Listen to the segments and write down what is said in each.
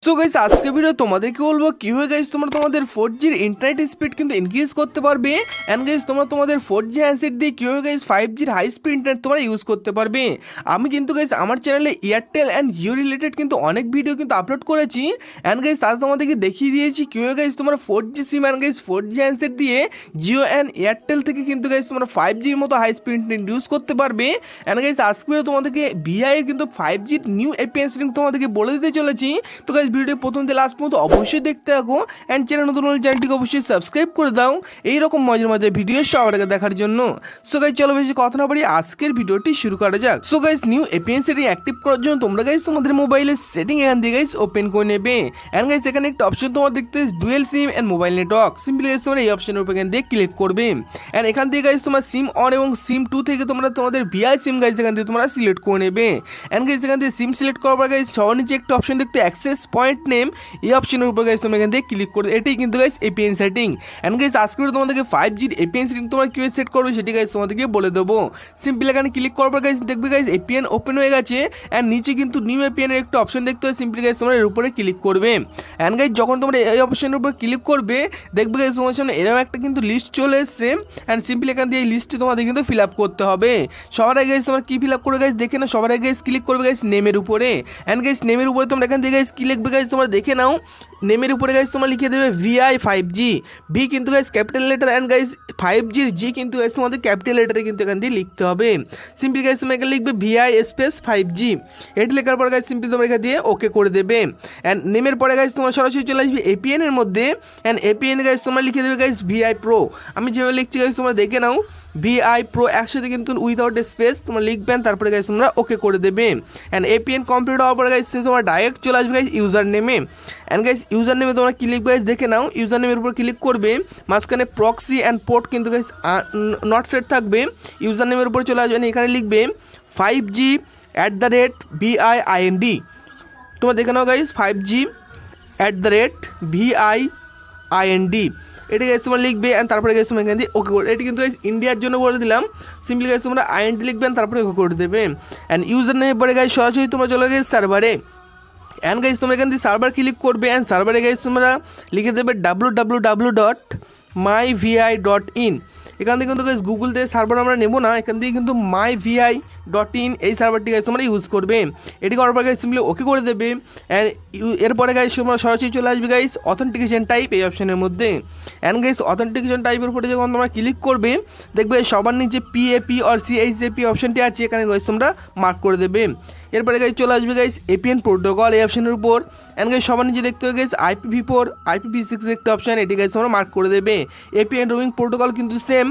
So guys আজকে video তোমাদেরকে বলবো কিভাবে গাইস তোমরা তোমাদের 4G এর ইন্টারনেট স্পিড কিন্তু ইনক্রিজ করতে পারবে এন্ড গাইস তোমরা তোমাদের 4G হ্যান্ডসেট দিয়ে কিভাবে গাইস 5G এর হাই স্পিড ইন্টারনেট তোমরা ইউজ করতে পারবে। আমি কিন্তু গাইস আমার চ্যানেলে এয়ারটেল এন্ড জিও রিলেটেড কিন্তু অনেক ভিডিও কিন্তু আপলোড করেছি এন্ড গাইস তাতে তোমাদেরকে দেখিয়ে দিয়েছি কিভাবে গাইস তোমরা 4G SIM and guys 4G handset দিয়ে জিও এন্ড এয়ারটেল থেকে কিন্তু গাইস তোমরা 5G এর মতো হাই স্পিড ইন্টারনেট ইউজ করতে পারবে এন্ড গাইস আজকে ভিডিও তোমাদেরকে ভিআই এর কিন্তু 5G এর নিউ APN সেটিং তোমাদেরকে বলে দিতে চলেছি। তো গাইস ভিডিওটি প্রথম থেকে লাস্ট পর্যন্ত অবশ্যই দেখতে থাকো এন্ড চ্যানেল নতুন হলে চ্যানেলটিকে অবশ্যই সাবস্ক্রাইব করে দাও এইরকম মজার মজার ভিডিও সবার আগে দেখার জন্য। সো গাইস চলো বেশি কথা না বাড়িয়ে আজকের ভিডিওটি শুরু করা যাক। So guys new APN setting active করার জন্য তোমরা গাইস তোমাদের মোবাইলের সেটিং এখান থেকে গাইস ওপেন করে নেবে এন্ড গাইস এখানে একটা অপশন তোমরা দেখতে dual sim and mobile network simply guys তোমরা এই অপশনের উপর এখান থেকে ক্লিক করবে এন্ড এখান থেকে গাইস তোমার সিম অন এবং সিম 2 থেকে তোমরা তোমাদের ভিআই সিম গাইস এখান থেকে তোমরা সিলেক্ট করে নেবে এন্ড গাইস এখান থেকে সিম সিলেক্ট করার পর গাইস সবার নিচে একটা অপশন দেখতে অ্যাক্সেস পয়েন্ট নেম এই অপশনের উপর গাইস তোমরা এখান থেকে ক্লিক করবে। এটাই কিন্তু guys APN setting and guys আজকে তোমাদেরকে 5G APN সেটিং তোমরা কিভাবে সেট করবে সেটি গাইস তোমাদেরকে বলে দেবো। সিম্পলি এখানে ক্লিক করার পর গাইস দেখবে গাইস APN ওপেন হয়ে গেছে এন্ড নিচে কিন্তু নিউ APN এর একটা অপশন দেখতে হয় সিম্পলি গাইস তোমরা এর উপরে ক্লিক করবে এন্ড গাইস যখন তোমরা এই অপশনের উপর ক্লিক করবে দেখবে গাইস তোমার সামনে এরকম একটা কিন্তু লিস্ট চলে এসেছে এন্ড সিম্পলি এখান দিয়ে এই লিস্টে তোমাদের কিন্তু ফিল আপ করতে হবে। সবার আগে গাইস তোমরা কি ফিল আপ করে গাইস দেখে নাও। সবার আগে গাইস ক্লিক করবে গাইস নেমের উপরে এন্ড গাইস নেমের উপরে তোমরা এখান থেকে গাইস কি লিখবে গাইস তোমরা দেখে নাও। নেমের উপরে গাইস তোমরা লিখে দেবে VI 5G ভি কিন্তু guys capital letter and guys 5G এর জি কিন্তু গাইস তোমাদের ক্যাপিটাল লেটারে কিন্তু এখান দিয়ে লিখতে হবে। সিম্পলি গাইস তোমরা এখানে লিখবে VI স্পেস 5G এটা লেখার পর গাইস সিম্পলি তোমরা এখানে দিয়ে ওকে করে দেবে এন্ড নেমের পরে গাইস তোমরা সরাসরি চলে আসবে APN এর মধ্যে এন্ড APN গাইস তোমরা লিখে দেবে গাইস VI Pro আমি যেভাবে লিখছি গাইস তোমরা দেখে নাও VI Pro একসাথে কিন্তু উইদাউট স্পেস তোমরা লিখবেন তারপরে গাইস তোমরা ওকে করে দেবে এন্ড APN কমপ্লিট হওয়ার পরে গাইস তোমরা ডাইরেক্ট চলে আসবে গাইস ইউজার নেমে এন্ড গাইস ইউজার নেমে তোমরা কি লিখবে গাইস দেখে নাও। ইউজার নেমের উপর ক্লিক করবে মাঝখানে প্রক্সি এন্ড পোর্ট কিন্তু গাইস নট সেট থাকবে। ইউজার নেমের উপর চলে আসবে এখানে লিখবে 5G @VIIND তোমরা দেখে নাও গাইস 5G @VIIND এটা গাইস তোমরা লিখবে এন্ড তারপরে গাইস তোমরা এখান দিয়ে ওকে করে এটি কিন্তু গাইস ইন্ডিয়ার জন্য বলে দিলাম সিম্পলি গাইস তোমরা IND লিখবেন তারপরে ওকে করে দেবে এন্ড ইউজার নেমের পরে গাইস সরাসরি তোমরা চলে গেছে সার্ভারে এন্ড গাইস তোমরা এখান দিয়ে সার্ভার ক্লিক করবে এন্ড সার্ভারে গাইস তোমরা লিখে দেবে www.myvi.in এখান থেকে কিন্তু গাইস গুগল থেকে সার্ভার আমরা নেব না এখান থেকে কিন্তু myvi.in এই সার্ভারটি গাইস তোমরা ইউজ করবে। এটি করার পর গাইস সিম্পলি ওকে করে দেবে এন্ড এরপরে গাইস তোমরা সরাসরি চলে আসবে গাইস অথেন্টিকেশন টাইপ এই অপশনের মধ্যে এন্ড গাইস অথেন্টিকেশন টাইপের উপরে যখন তোমরা ক্লিক করবে দেখবে সবার নিচে PAP আর CHAP অপশনটি আছে এখানে গাইস তোমরা মার্ক করে দেবে। এরপরে গাইস চলে আসবে গাইস APN প্রোটোকল এই অপশনের উপর এন্ড গাইস সবার নিচে দেখতে হবে গাইস IPv4 IPv6 একটা অপশন এটি গাইস তোমরা মার্ক করে দেবে। APN রোমিং প্রোটোকল কিন্তু সেম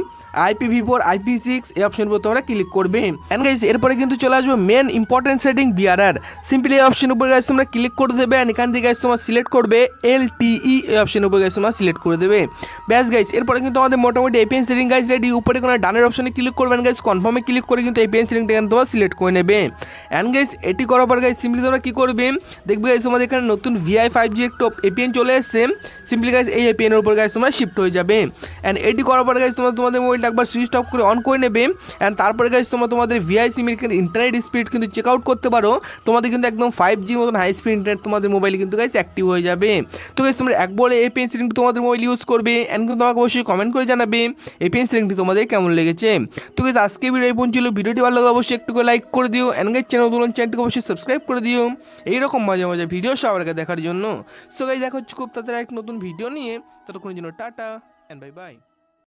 IPv4 IP6 এই অপশনের উপর তোমরা ক্লিক করবে এন্ড গাইস এরপরে কিন্তু চলে আসবে main important setting BRR simply এই অপশনের উপর গাইস তোমরা ক্লিক করে দেবে এন্ড এখান থেকে গাইস তোমরা সিলেক্ট করবে LTE এই অপশনের উপর গাইস তোমরা সিলেক্ট করে দেবে। ব্যাস গাইস এরপরে কিন্তু আমাদের মোটামুটি APN সেটিং গাইস রেডি। উপরে কোনো ডানের অপশনে ক্লিক করবেন গাইস কনফার্মে ক্লিক করে কিন্তু APN সেটিংটা এখানে তোমরা সিলেক্ট করে নেবে এন্ড গাইস এটি করার পর গাইস সিম্পলি তোমরা কি করবে দেখবে গাইস তোমাদের এখানে নতুন VI 5G একটা APN চলে এসেছে সিম্পলি গাইস এই APN এর উপর গাইস তোমরা শিফট হয়ে যাবে এন্ড এটি করার পর গাইস তোমরা তোমাদের মোবাইলটা একবার সুইচ অফ করে অন করে নেবে এন্ড তারপরে গাইস তোমরা তোমাদের VI সিম এর ইন্টারনেট স্পিড কিন্তু চেক আউট করতে পারো তোমাদের কিন্তু একদম 5G মতন হাই স্পিড ইন্টারনেট তোমাদের মোবাইলে কিন্তু গাইস অ্যাক্টিভ হয়ে যাবে। তো গাইস তোমরা একবারে APN সেটিং তোমাদের মোবাইল ইউজ করবে এন্ড কিন্তু তোমাকে অবশ্যই কমেন্ট করে জানাবে APN সেটিংটি তোমাদের কেমন লেগেছে। তো গাইস আজকে ভিডিও এই পর্যন্ত ছিল। ভিডিওটি ভালো লাগলে অবশ্যই একটু করে লাইক করে দিও এন্ড গাইস চ্যানেলটিকে অবশ্যই সাবস্ক্রাইব করে দিও এইরকম মজা মজা ভিডিও সবার আগে দেখার জন্য। সো গাইস দেখা হচ্ছে খুব তাড়াতাড়ি এক নতুন ভিডিও নিয়ে, ততক্ষণের জন্য টাটা এন্ড বাই বাই।